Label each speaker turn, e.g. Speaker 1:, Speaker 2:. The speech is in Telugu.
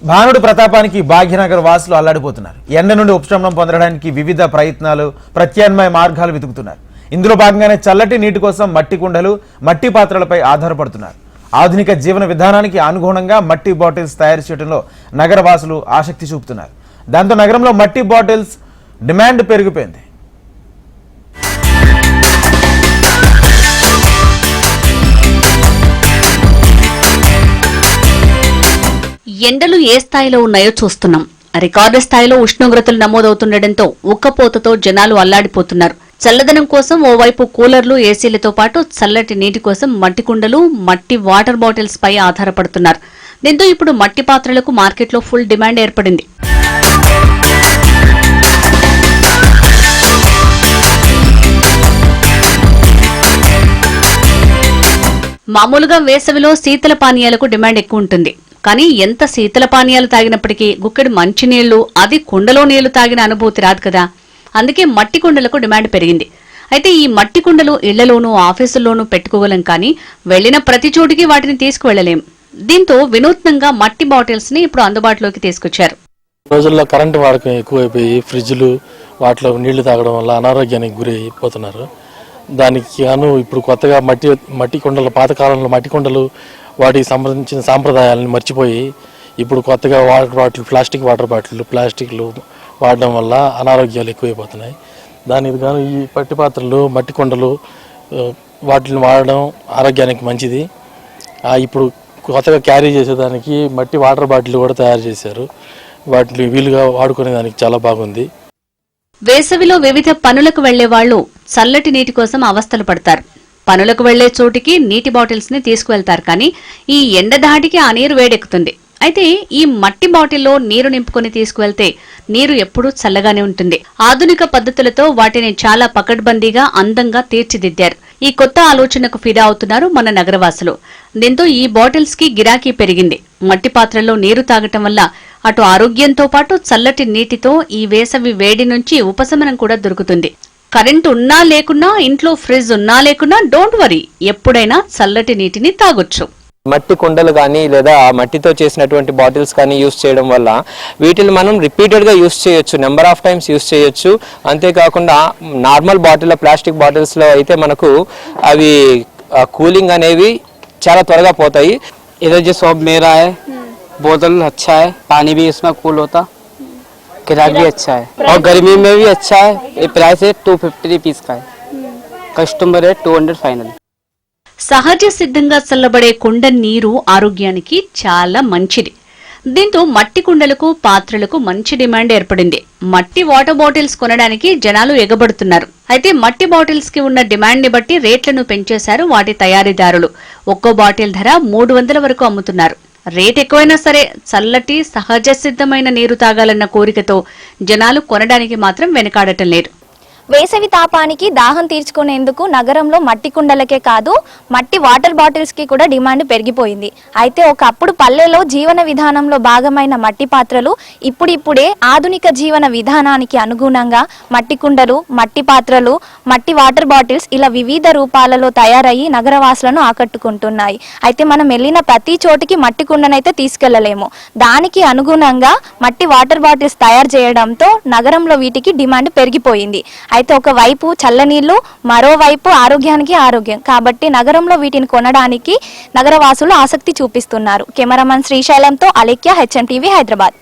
Speaker 1: భానుడి ప్రతాపానికి భాగ్యనగర్ వాసులు అల్లాడిపోతున్నారు. ఎండ నుండి ఉపశమనం పొందడానికి వివిధ ప్రయత్నాలు, ప్రత్యామ్నాయ మార్గాలు వెతుకుతున్నారు. ఇందులో భాగంగానే చల్లటి నీటి కోసం మట్టి కుండలు, మట్టి పాత్రలపై ఆధారపడుతున్నారు. ఆధునిక జీవన విధానానికి అనుగుణంగా మట్టి బాటిల్స్ తయారు చేయడంలో నగరవాసులు ఆసక్తి చూపుతున్నారు. దాంతో నగరంలో మట్టి బాటిల్స్ డిమాండ్ పెరిగిపోయింది.
Speaker 2: ఎండలు ఏ స్థాయిలో ఉన్నాయో చూస్తున్నాం. రికార్డు స్థాయిలో ఉష్ణోగ్రతలు నమోదవుతుండటంతో ఉక్కపోతతో జనాలు అల్లాడిపోతున్నారు. చల్లదనం కోసం ఓవైపు కూలర్లు, ఏసీలతో పాటు చల్లటి నీటి కోసం మట్టి కుండలు, మట్టి వాటర్ బాటిల్స్ పై ఆధారపడుతున్నారు. దీంతో ఇప్పుడు మట్టి పాత్రలకు మార్కెట్లో ఫుల్ డిమాండ్ ఏర్పడింది. మామూలుగా వేసవిలో శీతల పానీయాలకు డిమాండ్ ఎక్కువ ఉంటుంది. కానీ ఎంత శీతల పానీయాలు తాగినప్పటికీ గుక్కెడు మంచినీళ్లు, అది కుండలో నీళ్లు తాగిన అనుభూతి రాదు కదా. అందుకే మట్టి కుండలకు డిమాండ్ పెరిగింది. అయితే ఈ మట్టి కుండలు ఇళ్లలోనూ, ఆఫీసుల్లోనూ పెట్టుకోగలం, కానీ వెళ్లిన ప్రతి చోటికి వాటిని తీసుకువెళ్లలేం. దీంతో వినూత్నంగా మట్టి బాటిల్స్ ని ఇప్పుడు అందుబాటులోకి తీసుకొచ్చారు.
Speaker 3: రోజుల్లో కరెంటు వాడకం ఎక్కువైపోయి ఫ్రిడ్జ్లు వాటిలో నీళ్లు తాగడం వల్ల అనారోగ్యానికి గురి అయిపోతున్నారు. దానికి గాను ఇప్పుడు కొత్తగా మట్టి కుండలు, పాతకాలంలో మట్టి కుండలు, వాటికి సంబంధించిన సాంప్రదాయాలను మర్చిపోయి ఇప్పుడు కొత్తగా వాటర్ బాటిల్, ప్లాస్టిక్లు వాడడం వల్ల అనారోగ్యాలు ఎక్కువైపోతున్నాయి. దానికి గాను ఈ మట్టి పాత్రలు, మట్టి కుండలు వాటిని వాడడం ఆరోగ్యానికి మంచిది. ఇప్పుడు కొత్తగా క్యారీ చేసేదానికి మట్టి వాటర్ బాటిల్ కూడా తయారు చేశారు. వాటిని వీలుగా వాడుకునేదానికి చాలా బాగుంది.
Speaker 2: వేసవిలో వివిధ పనులకు వెళ్లే వాళ్లు చల్లటి నీటి కోసం అవస్థలు పడతారు. పనులకు వెళ్లే చోటికి నీటి బాటిల్స్ ని తీసుకువెళ్తారు. కానీ ఈ ఎండధాటికి ఆ నీరు వేడెక్కుతుంది. అయితే ఈ మట్టి బాటిల్లో నీరు నింపుకొని తీసుకువెళ్తే నీరు ఎప్పుడూ చల్లగానే ఉంటుంది. ఆధునిక పద్ధతులతో వాటిని చాలా పకడ్బందీగా, అందంగా తీర్చిదిద్దారు. ఈ కొత్త ఆలోచనకు ఫిదా అవుతున్నారు మన నగరవాసులు. దీంతో ఈ బాటిల్స్ కి గిరాకీ పెరిగింది. మట్టి పాత్రల్లో నీరు తాగటం వల్ల అటు ఆరోగ్యంతో పాటు చల్లటి నీటితో ఈ వేసవి వేడి నుంచి ఉపశమనం కూడా దొరుకుతుంది. కరెంటు ఉన్నా లేకున్నా, ఇంట్లో ఫ్రిడ్జ్ ఉన్నా లేకున్నా, డోంట్ వరీ, ఎప్పుడైనా చల్లటి నీటిని తాగొచ్చు.
Speaker 4: మట్టి కుండలు కానీ లేదా మట్టితో చేసినటువంటి బాటిల్స్ కానీ యూస్ చేయడం వల్ల వీటిని మనం రిపీటెడ్గా యూస్ చేయొచ్చు, నెంబర్ ఆఫ్ టైమ్స్ యూస్ చేయొచ్చు. అంతేకాకుండా నార్మల్ బాటిల్, ప్లాస్టిక్ బాటిల్స్లో అయితే మనకు అవి కూలింగ్ అనేవి చాలా త్వరగా పోతాయి.
Speaker 5: इधर जो शॉप मेरा है, बोतल अच्छा है, पानी भी इसमें कूल होता, किराया भी अच्छा है और गर्मी में भी अच्छा है. ये प्राइस है 250 रुपीज का है. कस्टमर है 200 फाइनल.
Speaker 2: సహజ సిద్ధంగా చల్లబడే కుండ నీరు ఆరోగ్యానికి చాలా మంచిది. దీంతో మట్టి కుండలకు, పాత్రలకు మంచి డిమాండ్ ఏర్పడింది. మట్టి వాటర్ బాటిల్స్ కొనడానికి జనాలు ఎగబడుతున్నారు. అయితే మట్టి బాటిల్స్ కి ఉన్న డిమాండ్ ని బట్టి రేట్లను పెంచేశారు వాటి తయారీదారులు. ఒక్కో బాటిల్ ధర 300 వరకు అమ్ముతున్నారు. రేట్ ఎక్కువైనా సరే చల్లటి, సహజ సిద్ధమైన నీరు తాగాలన్న కోరికతో జనాలు కొనడానికి మాత్రం వెనకాడటం లేదు.
Speaker 6: వేసవి తాపానికి దాహం తీర్చుకునేందుకు నగరంలో మట్టి కుండలకే కాదు, మట్టి వాటర్ బాటిల్స్ కి కూడా డిమాండ్ పెరిగిపోయింది. అయితే ఒకప్పుడు పల్లెలో జీవన విధానంలో భాగమైన మట్టి పాత్రలు ఇప్పుడిప్పుడే ఆధునిక జీవన విధానానికి అనుగుణంగా మట్టి కుండలు, మట్టి పాత్రలు, మట్టి వాటర్ బాటిల్స్ ఇలా వివిధ రూపాలలో తయారయ్యి నగరవాసులను ఆకట్టుకుంటున్నాయి. అయితే మనం వెళ్ళిన ప్రతి చోటికి మట్టి కుండనైతే తీసుకెళ్లలేము. దానికి అనుగుణంగా మట్టి వాటర్ బాటిల్స్ తయారు చేయడంతో నగరంలో వీటికి డిమాండ్ పెరిగిపోయింది. అయితే ఒకవైపు చల్లనీళ్లు, మరోవైపు ఆరోగ్యానికి ఆరోగ్యం కాబట్టి నగరంలో వీటిని కొనడానికి నగరవాసులు ఆసక్తి చూపిస్తున్నారు. కెమెరామన్ శ్రీశైలంతో అలేఖ్య, HM TV, హైదరాబాద్.